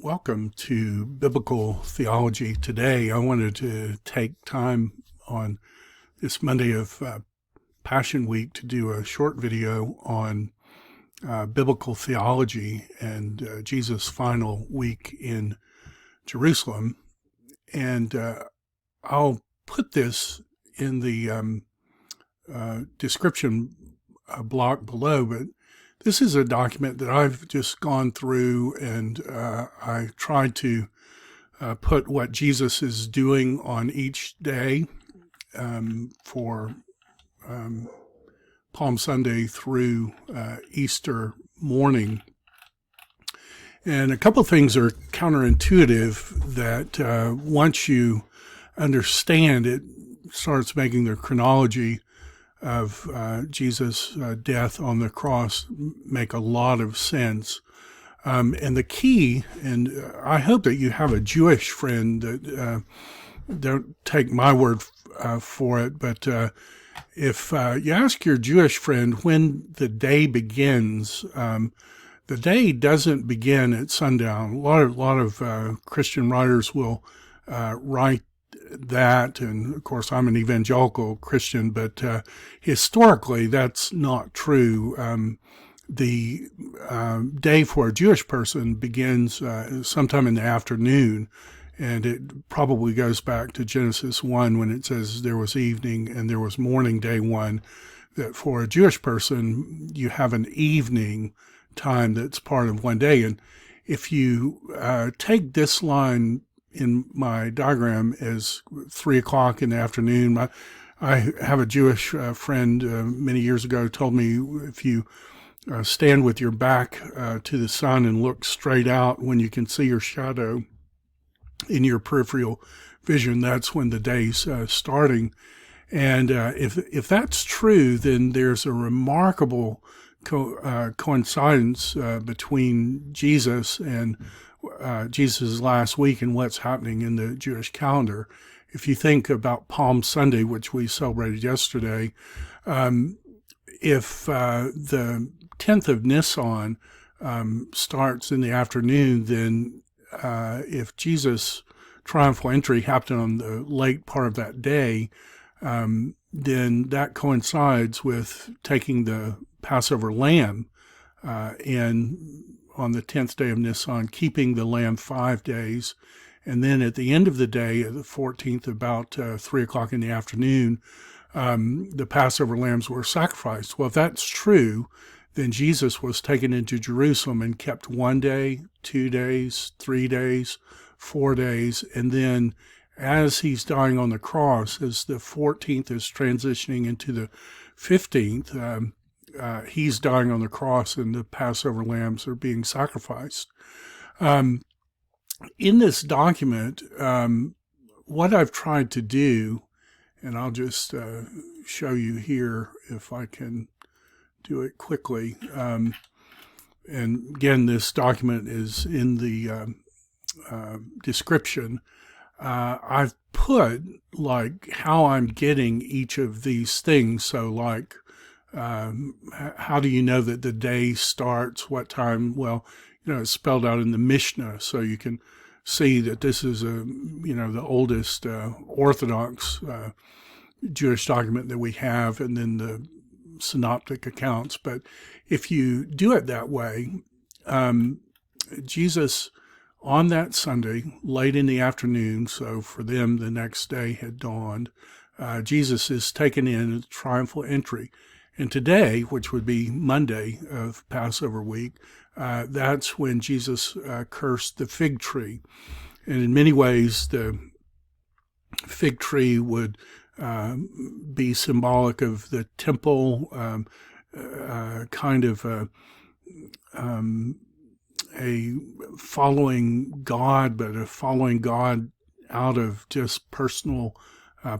Welcome to Biblical Theology. Today, I wanted to take time on this Monday of Passion Week to do a short video on biblical theology and Jesus' final week in Jerusalem. And I'll put this in the description block below, but this is a document that I've just gone through, and I tried to put what Jesus is doing on each day for Palm Sunday through Easter morning. And a couple of things are counterintuitive that once you understand it, starts making the chronology of Jesus' death on the cross make a lot of sense. And the key, and I hope that you have a Jewish friend that don't take my word for it, but if you ask your Jewish friend when the day begins, the day doesn't begin at sundown. A lot of Christian writers will write that, and of course I'm an evangelical Christian, but historically that's not true. The day for a Jewish person begins sometime in the afternoon, and it probably goes back to Genesis 1 when it says there was evening and there was morning, day one, that for a Jewish person you have an evening time that's part of one day. And if you take this line in my diagram as 3 o'clock in the afternoon. I have a Jewish friend many years ago told me if you stand with your back to the sun and look straight out when you can see your shadow in your peripheral vision, that's when the day's starting. And if that's true, then there's a remarkable coincidence between Jesus and Jesus' last week and what's happening in the Jewish calendar. If you think about Palm Sunday, which we celebrated yesterday, if the 10th of Nisan starts in the afternoon, then if Jesus' triumphal entry happened on the late part of that day, then that coincides with taking the Passover lamb and on the 10th day of Nisan, keeping the lamb 5 days. And then at the end of the day, the 14th, about 3 o'clock in the afternoon, the Passover lambs were sacrificed. Well, if that's true, then Jesus was taken into Jerusalem and kept 1 day, 2 days, 3 days, 4 days. And then as he's dying on the cross, as the 14th is transitioning into the 15th, he's dying on the cross and the Passover lambs are being sacrificed. In this document, what I've tried to do, and I'll just show you here if I can do it quickly. And again, this document is in the description. I've put like how I'm getting each of these things. So like, how do you know that the day starts? What time? Well, it's spelled out in the Mishnah, so you can see that this is the oldest Orthodox Jewish document that we have, and then the synoptic accounts. But if you do it that way, Jesus on that Sunday, late in the afternoon, so for them the next day had dawned, Jesus is taken in a triumphal entry. And today, which would be Monday of Passover week, that's when Jesus cursed the fig tree. And in many ways, the fig tree would be symbolic of the temple, kind of a following God, but a following God out of just personal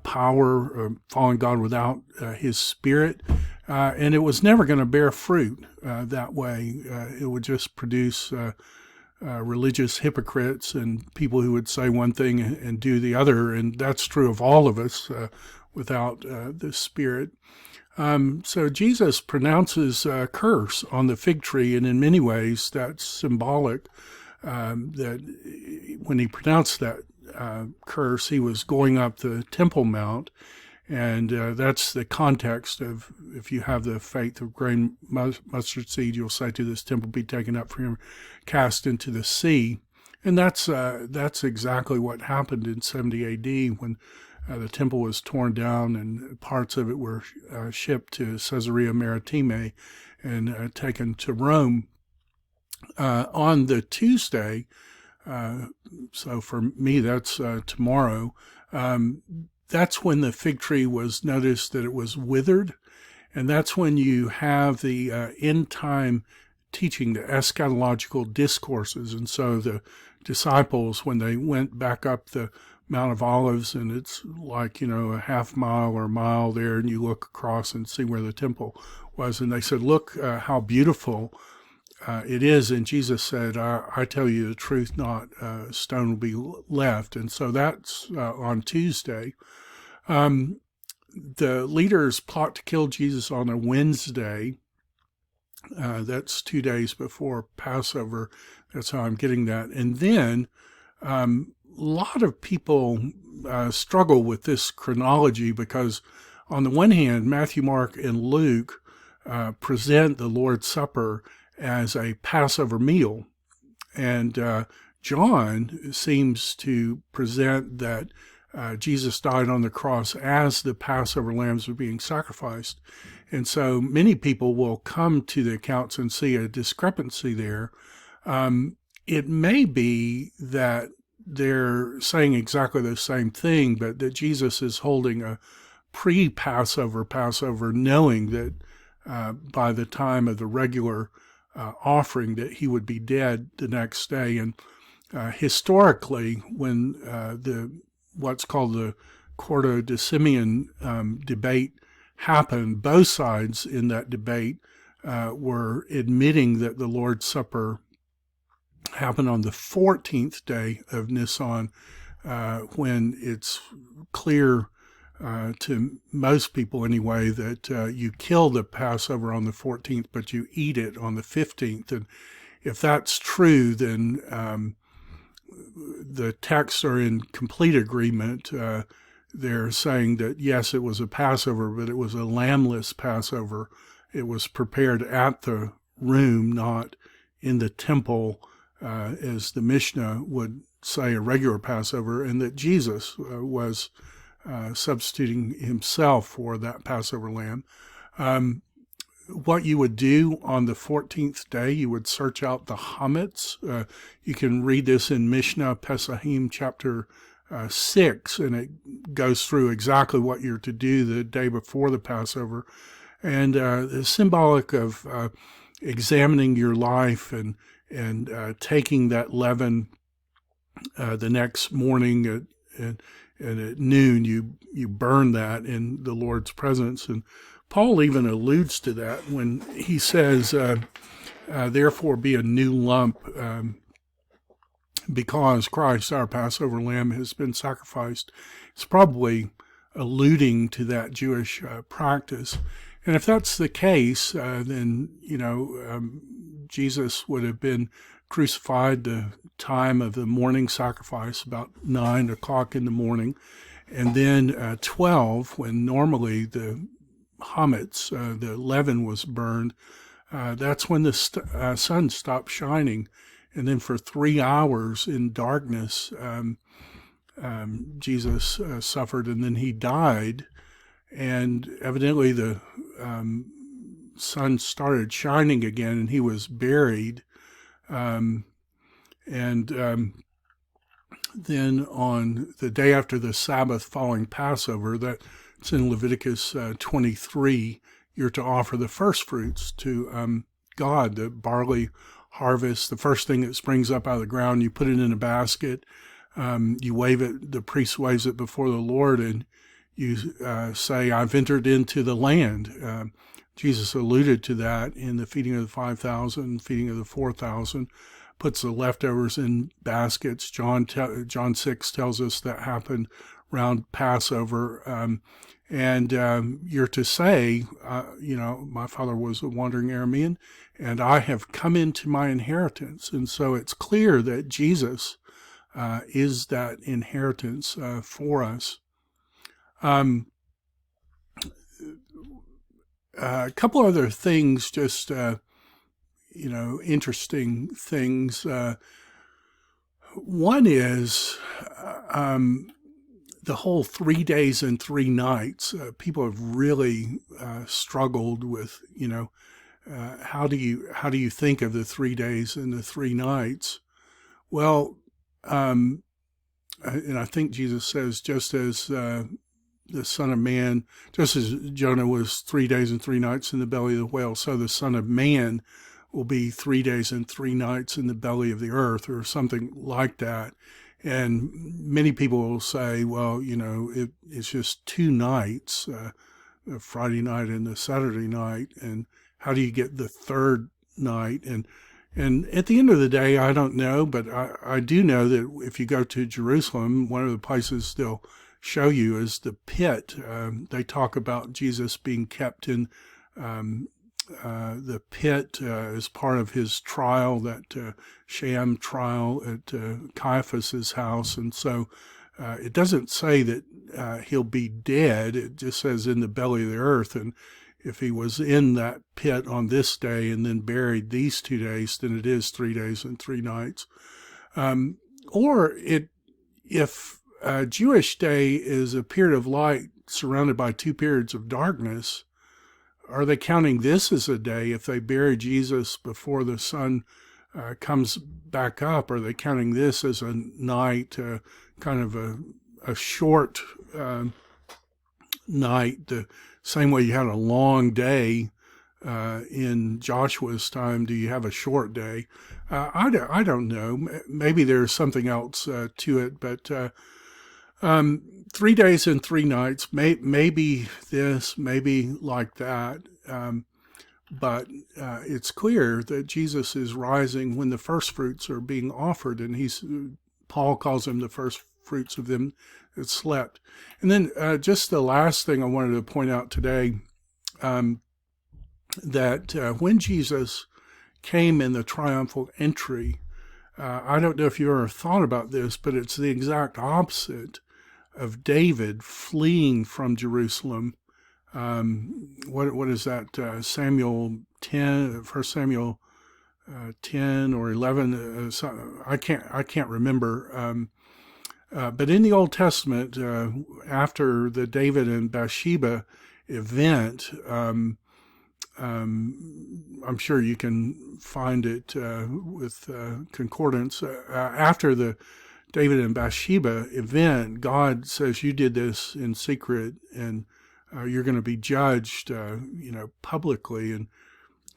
power, or following God without his spirit. And it was never going to bear fruit that way. It would just produce religious hypocrites and people who would say one thing and do the other. And that's true of all of us without the Spirit. So Jesus pronounces a curse on the fig tree, and in many ways that's symbolic that when he pronounced that curse, he was going up the Temple Mount. And that's the context of, if you have the faith of grain mustard seed, you'll say to this temple, be taken up from him, cast into the sea. And that's exactly what happened in 70 A.D. when the temple was torn down and parts of it were shipped to Caesarea Maritima and taken to Rome. On the Tuesday, so for me that's tomorrow, that's when the fig tree was noticed that it was withered. And that's when you have the end time teaching, the eschatological discourses. And so the disciples, when they went back up the Mount of Olives, and it's like, a half mile or a mile there, and you look across and see where the temple was. And they said, look how beautiful it is. And Jesus said, I tell you the truth, not a stone will be left. And so that's on Tuesday. The leaders plot to kill Jesus on a Wednesday. That's 2 days before Passover. That's how I'm getting that. And then a lot of people struggle with this chronology because on the one hand, Matthew, Mark, and Luke present the Lord's Supper as a Passover meal. And John seems to present that Jesus died on the cross as the Passover lambs were being sacrificed. And so many people will come to the accounts and see a discrepancy there. It may be that they're saying exactly the same thing, but that Jesus is holding a pre-Passover Passover, knowing that by the time of the regular offering that he would be dead the next day. And historically, when what's called the Quarto de Simeon debate happened, both sides in that debate were admitting that the Lord's Supper happened on the 14th day of Nisan, when it's clear to most people anyway that you kill the Passover on the 14th, but you eat it on the 15th. And if that's true, then the texts are in complete agreement. They're saying that, yes, it was a Passover, but it was a lambless Passover. It was prepared at the room, not in the temple, as the Mishnah would say, a regular Passover, and that Jesus was substituting himself for that Passover lamb. What you would do on the 14th day, you would search out the chametz. You can read this in Mishnah Pesachim chapter 6, and it goes through exactly what you're to do the day before the Passover. And it's symbolic of examining your life and taking that leaven the next morning and at noon you burn that in the Lord's presence. And Paul even alludes to that when he says, therefore be a new lump, because Christ, our Passover lamb, has been sacrificed. It's probably alluding to that Jewish practice. And if that's the case, then, Jesus would have been crucified the time of the morning sacrifice, about 9 o'clock in the morning. And then 12, when normally the chametz, the leaven, was burned, that's when the sun stopped shining. And then for 3 hours in darkness, Jesus suffered, and then he died. And evidently the sun started shining again, and he was buried. Then on the day after the Sabbath following Passover, that's in Leviticus 23, you're to offer the first fruits to God, the barley harvest, the first thing that springs up out of the ground. You put it in a basket, you wave it, the priest waves it before the Lord, and you say, I've entered into the land. Jesus alluded to that in the feeding of the 5,000, feeding of the 4,000, puts the leftovers in baskets. John 6 tells us that happened around Passover. You're to say, my father was a wandering Aramean, and I have come into my inheritance. And so it's clear that Jesus is that inheritance for us. A couple other things, just, interesting things. One is the whole 3 days and 3 nights. People have really struggled with, how do you think of the 3 days and the 3 nights? Well, and I think Jesus says, just as the Son of Man, just as Jonah was 3 days and 3 nights in the belly of the whale, so the Son of Man will be 3 days and 3 nights in the belly of the earth, or something like that. And many people will say, well, it's just 2 nights, the Friday night and the Saturday night, and how do you get the third night? And at the end of the day, I don't know, but I do know that if you go to Jerusalem, one of the places they'll show you is the pit. They talk about Jesus being kept in the pit as part of his trial, that sham trial at Caiaphas's house. And so it doesn't say that he'll be dead. It just says in the belly of the earth. And if he was in that pit on this day and then buried these 2 days, then it is 3 days and 3 nights. If a Jewish day is a period of light surrounded by 2 periods of darkness, are they counting this as a day? If they bury Jesus before the sun comes back up, are they counting this as a night, kind of a short night, the same way you had a long day in Joshua's time? Do you have a short day? I don't know. Maybe there's something else to it, but 3 days and 3 nights, maybe this, maybe like that. But it's clear that Jesus is rising when the first fruits are being offered, and Paul calls them the first fruits of them that slept. And then just the last thing I wanted to point out today, that when Jesus came in the triumphal entry, I don't know if you ever thought about this, but it's the exact opposite of David fleeing from Jerusalem. What is that? Samuel 10, 1 Samuel 10 or 11. I can't remember. But in the Old Testament, after the David and Bathsheba event, I'm sure you can find it with concordance. After the David and Bathsheba event, God says, you did this in secret, and you're going to be judged, publicly. And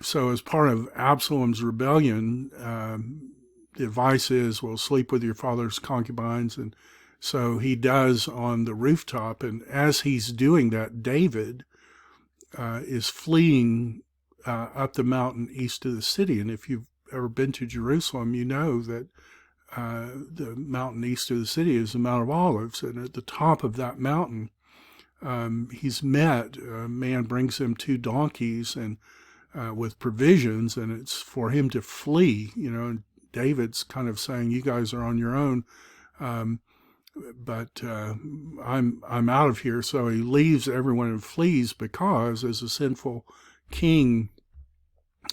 so as part of Absalom's rebellion, the advice is, well, sleep with your father's concubines. And so he does on the rooftop. And as he's doing that, David is fleeing up the mountain east of the city. And if you've ever been to Jerusalem, you know that the mountain east of the city is the Mount of Olives. And at the top of that mountain, he's met, a man brings him 2 donkeys and with provisions, and it's for him to flee. And David's kind of saying, you guys are on your own, but I'm out of here. So he leaves everyone and flees, because as a sinful king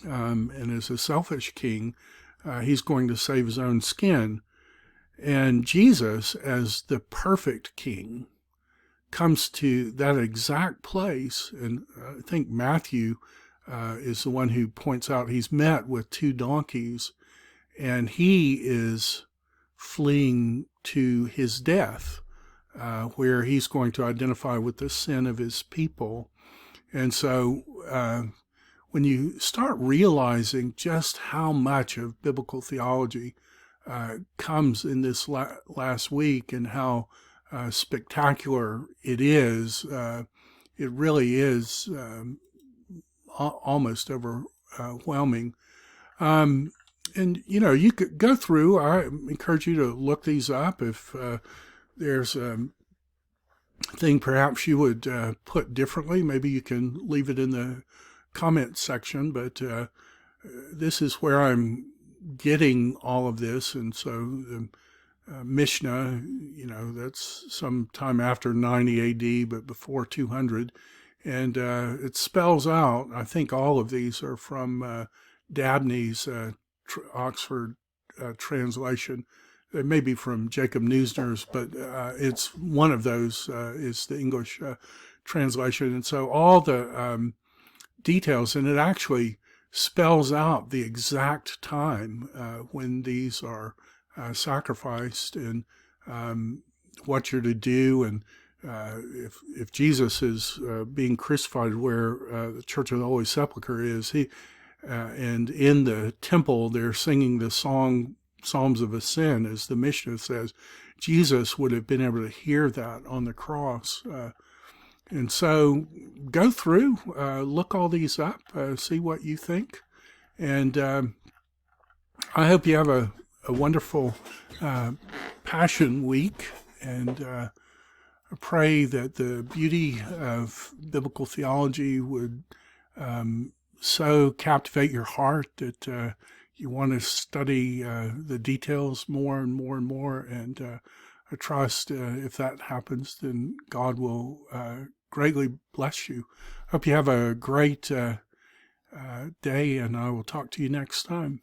and as a selfish king, he's going to save his own skin. And Jesus, as the perfect king, comes to that exact place. And I think Matthew is the one who points out he's met with 2 donkeys, and he is fleeing to his death, where he's going to identify with the sin of his people. And so when you start realizing just how much of biblical theology comes in this last week, and how spectacular it is, it really is almost overwhelming. And, you could go through, I encourage you to look these up if there's thing perhaps you would put differently, maybe you can leave it in the comment section, but this is where I'm getting all of this. And so the Mishnah, that's sometime after 90 AD, but before 200. And it spells out, I think all of these are from Dabney's Oxford translation. It may be from Jacob Neusner's, but it's one of those is the English translation. And so all the details, and it actually spells out the exact time when these are sacrificed and what you're to do. And if Jesus is being crucified where the Church of the Holy Sepulchre is, and in the temple they're singing the Psalms of Ascent, as the Mishnah says, Jesus would have been able to hear that on the cross. And so go through, look all these up, see what you think. And I hope you have a wonderful Passion Week. And I pray that the beauty of biblical theology would so captivate your heart that you want to study the details more and more and more. And I trust if that happens, then God will greatly bless you. Hope you have a great day, and I will talk to you next time.